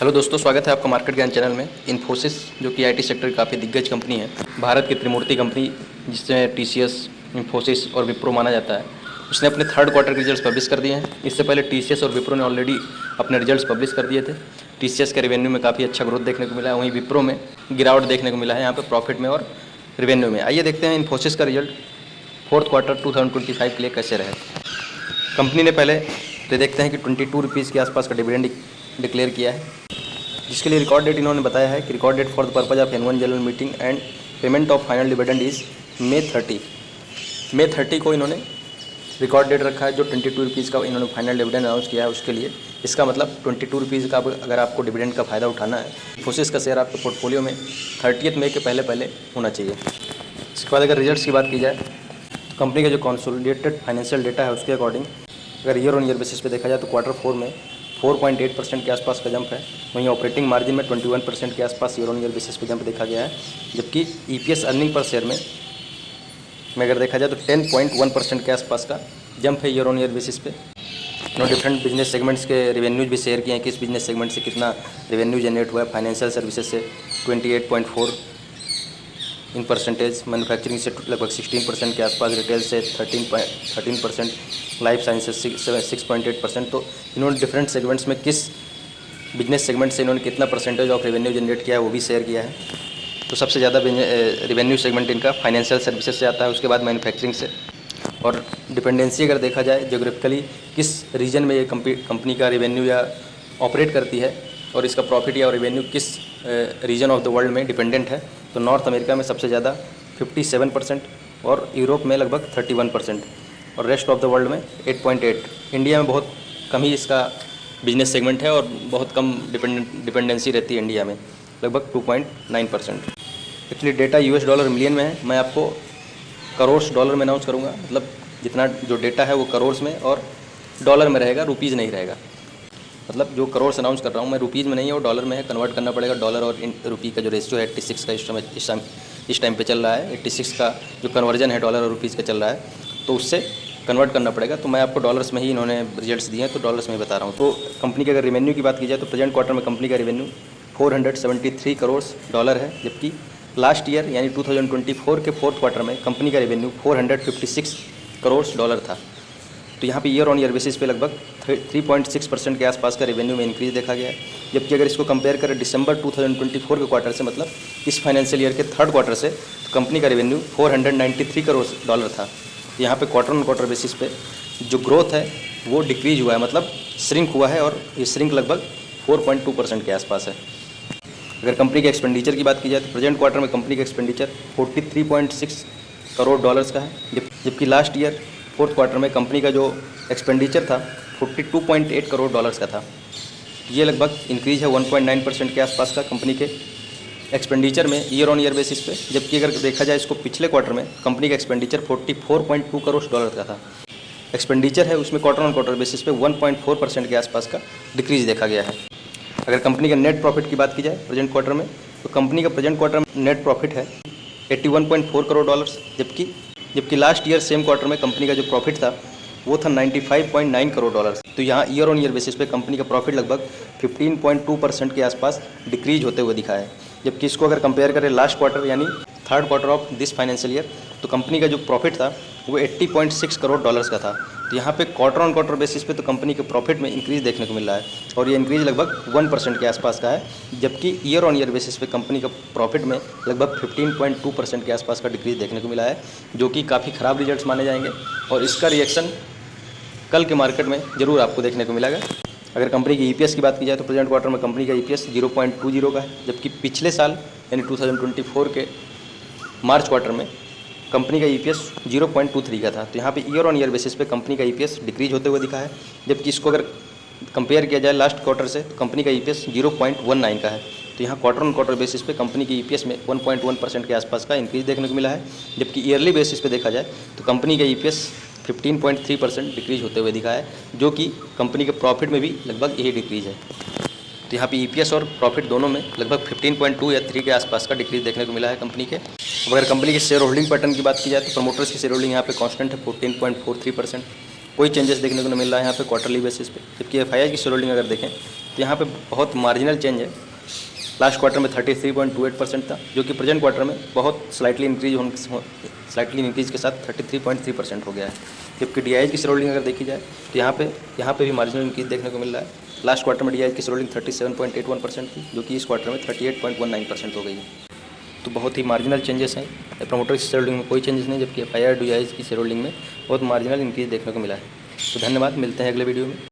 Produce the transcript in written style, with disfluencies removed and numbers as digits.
Hello दोस्तों, स्वागत है आपका मार्केट ज्ञान चैनल में। इन्फोसिस जो कि आईटी सेक्टर की काफ़ी दिग्गज कंपनी है, भारत की त्रिमूर्ति कंपनी जिसमें टीसीएस, इन्फोसिस और विप्रो माना जाता है, उसने अपने थर्ड क्वार्टर के रिजल्ट्स पब्लिश कर दिए हैं। इससे पहले टीसीएस और विप्रो ने ऑलरेडी अपने रिजल्ट्स पब्लिश कर दिए थे। टीसीएस के रेवेन्यू में काफ़ी अच्छा ग्रोथ देखने को मिला है, वहीं विप्रो में गिरावट देखने को मिला है यहाँ पर प्रॉफिट में और रेवेन्यू में। आइए देखते हैं इन्फोसिस का रिजल्ट फोर्थ क्वार्टर 2025 के लिए कैसे रहे। कंपनी ने पहले तो देखते हैं कि 22 रुपीज़ के आसपास का डिविडेंड डिक्लेयर किया है, जिसके लिए रिकॉर्ड डेट इन्होंने बताया है कि record date for the purpose of annual general meeting and payment of final dividend is May 30 को इन्होंने रिकॉर्ड डेट रखा है। जो 22 रुपीज़ का इन्होंने फाइनल डिविडेंड अनाउंस किया है उसके लिए, इसका मतलब 22 रुपीज़ का अगर आपको डिविडेंड का फ़ायदा उठाना है, इन्फोसिस का शेयर आपके पोर्टफोलियो में 30 मई के पहले होना चाहिए। इसके बाद अगर रिजल्ट्स की बात की जाए तो कंपनी का जो कंसोलिडेटेड फाइनेंशियल डेटा है उसके अकॉर्डिंग अगर ईयर ऑन ईयर बेसिस पे देखा जाए तो क्वार्टर 4 में 4.8% के आसपास का जंप है। वहीं ऑपरेटिंग मार्जिन में 21% के आसपास ईयर ऑन ईयर बेसिस पे जंप देखा गया है, जबकि ईपीएस अर्निंग पर शेयर में अगर देखा जाए तो 10.1% के आसपास का जंप है ईयर ऑन ईयर बेसिस पे। डिफरेंट बिजनेस सेगमेंट्स के रेवेन्यूज भी शेयर किए हैं, किस बिजनेस सेगमेंट से कितना रेवेन्यू जनरेट हुआ है। फाइनेंशियल सर्विसेज से 28.4 इन परसेंटेज, मैन्युफैक्चरिंग से लगभग 16% के आसपास, रिटेल से 13%, लाइफ साइंसेज 6.8%। तो इन्होंने डिफरेंट सेगमेंट्स में किस बिजनेस सेगमेंट से इन्होंने कितना परसेंटेज ऑफ रेवेन्यू जनरेट किया है वो भी शेयर किया है। तो सबसे ज़्यादा रेवेन्यू सेगमेंट इनका फाइनेंशियल सर्विसेज से आता है, उसके बाद मैन्युफैक्चरिंग से। और डिपेंडेंसी अगर देखा जाए ज्योग्राफिकली किस रीजन में ये कंपनी का रेवेन्यू या ऑपरेट करती है और इसका प्रॉफिट या रेवेन्यू किस रीजन ऑफ द वर्ल्ड में डिपेंडेंट है, तो नॉर्थ अमेरिका में सबसे ज़्यादा 57% और यूरोप में लगभग 31% और रेस्ट ऑफ द वर्ल्ड में 8.8। इंडिया में बहुत कम ही इसका बिजनेस सेगमेंट है और बहुत कम डिपेंडेंसी रहती है इंडिया में, लगभग 2.9%। Actually data US dollar million में है, मैं आपको करोड़ डॉलर में अनाउंस करूँगा। मतलब जितना जो डेटा है वो करोड़ में और डॉलर में रहेगा, रुपीज़ नहीं रहेगा। मतलब जो करोड़ से अनाउंस कर रहा हूँ मैं, रुपीज़ में नहीं है, वो डॉलर में है। कन्वर्ट करना पड़ेगा। डॉलर और रुपी का जो रेशियो है 86 का इस टाइम पे चल रहा है। 86 का जो कन्वर्जन है डॉलर और रुपीज़ का चल रहा है, तो उससे कन्वर्ट करना पड़ेगा। तो मैं आपको डॉलर्स में ही इन्होंने रिजल्ट्स दिए हैं, तो डॉलर्स में ही बता रहा हूँ। तो कंपनी के अगर रेवेन्यू की बात की जाए तो प्रेजेंट क्वार्टर में कंपनी का रेवेन्यू 473 करोड़ डॉलर है, जबकि लास्ट ईयर यानी 2024 के फोर्थ क्वार्टर में कंपनी का रेवेन्यू 456 करोड़ डॉलर था। तो यहाँ पे ईयर ऑन ईयर बेसिस पे लगभग 3.6% के आसपास का रेवेन्यू में इंक्रीज देखा गया है। जबकि अगर इसको कंपेयर करें दिसंबर 2024 के क्वार्टर से, मतलब इस फाइनेंशियल ईयर के थर्ड क्वार्टर से, तो कंपनी का रेवेन्यू 493 करोड़ डॉलर था। तो यहाँ पे क्वार्टर ऑन क्वार्टर बेसिस पे जो ग्रोथ है वो डिक्रीज हुआ है, मतलब श्रिंक हुआ है, और ये श्रिंक लगभग 4.2% के आसपास है। अगर कंपनी के एक्सपेंडिचर की बात की जाए तो प्रेजेंट क्वार्टर में कंपनी का एक्सपेंडिचर 43.6 करोड़ डॉलर्स का है, जबकि लास्ट ईयर फोर्थ क्वार्टर में कंपनी का जो एक्सपेंडिचर था 42.8 करोड़ डॉलर्स का था। ये लगभग इंक्रीज है 1.9% के आसपास का कंपनी के एक्सपेंडिचर में ईयर ऑन ईयर बेसिस पे। जबकि अगर देखा जाए इसको पिछले क्वार्टर में कंपनी का एक्सपेंडिचर 44.2 करोड़ डॉलर का था। एक्सपेंडिचर है उसमें क्वार्टर ऑन क्वार्टर बेसिस पे 1.4% के आसपास का डिक्रीज देखा गया है। अगर कंपनी का नेट प्रॉफिट की बात की जाए प्रेजेंट क्वार्टर में, तो कंपनी का प्रेजेंट क्वार्टर में नेट प्रॉफिट है 81.4 करोड़ डॉलर्स, जबकि लास्ट ईयर सेम क्वार्टर में कंपनी का जो प्रॉफिट था वो था 95.9 करोड़ डॉलर्स। तो यहाँ ईयर ऑन ईयर बेसिस पे कंपनी का प्रॉफिट लगभग 15.2% के आसपास डिक्रीज होते हुए दिखा है। जबकि इसको अगर कंपेयर करें लास्ट क्वार्टर यानी third quarter of this financial year, तो कंपनी का जो प्रॉफिट था वो 80.6 करोड़ डॉलर्स का था। तो यहाँ पे क्वार्टर ऑन क्वार्टर बेसिस पे तो कंपनी के प्रॉफिट में इंक्रीज़ देखने को मिल रहा है, और ये इंक्रीज़ लगभग 1% के आसपास का है। जबकि ईयर ऑन ईयर बेसिस पे कंपनी का प्रॉफिट में लगभग 15.2% के आसपास का डिक्रीज़ देखने को मिला है, जो कि काफ़ी ख़राब रिजल्ट्स माने जाएंगे, और इसका रिएक्शन कल के मार्केट में ज़रूर आपको देखने को मिलेगा। अगर कंपनी की ईपीएस की बात की जाए तो प्रेजेंट क्वार्टर में कंपनी का ईपीएस 0.20 का है, जबकि पिछले साल यानी 2024 के मार्च क्वार्टर में कंपनी का ईपीएस 0.23 का था। तो यहाँ पे ईयर ऑन ईयर बेसिस पे कंपनी का ईपीएस डिक्रीज होते हुए दिखा है। जबकि इसको अगर कंपेयर किया जाए लास्ट क्वार्टर से, तो कंपनी का ईपीएस 0.19 का है। तो यहाँ क्वार्टर ऑन क्वार्टर बेसिस पे कंपनी की ईपीएस में 1.1% के आसपास का इंक्रीज देखने को मिला है। जबकि ईयरली बेसिस पे देखा जाए तो कंपनी का ईपीएस 15.3% डिक्रीज होते हुए दिखा है, जो कि कंपनी के प्रॉफिट में भी लगभग यही डिक्रीज है। तो यहाँ पे ईपीएस और प्रॉफिट दोनों में लगभग 15.2 या 3 के आसपास का डिक्रीज देखने को मिला है कंपनी के। अगर कंपनी के शेयर होल्डिंग पैटर्न की बात की जाए तो प्रमोटर्स की शेयर होल्डिंग यहाँ पे कांस्टेंट है 14.43%। कोई चेंजेस देखने को नहीं मिल रहा है यहाँ पे क्वार्टरली बेसिस पे। जबकि एफआईआई की शेयर होल्डिंग अगर देखें तो यहाँ पे बहुत मार्जिनल चेंज है। लास्ट क्वार्टर में 33.28% था, जो कि प्रेजेंट क्वार्टर में बहुत स्लाइटली इंक्रीज के साथ 33.3% हो गया है। जबकि DIH की शेयर होल्डिंग अगर देखी जाए तो यहाँ पे भी मार्जिनल इंक्रीज देखने को मिल रहा है। लास्ट क्वार्टर में DIH की शेयर होल्डिंग 37.81% थी, जो कि इस क्वार्टर में 38.19% हो गई है। तो बहुत ही मार्जिनल चेंजेस हैं। प्रमोटर की शेयर होल्डिंग में कोई चेंजेस नहीं, जबकि FIR DIH की शेयर होल्डिंग में बहुत मार्जिनल इंक्रीज देखने को मिला है। तो धन्यवाद, मिलते हैं अगले वीडियो में।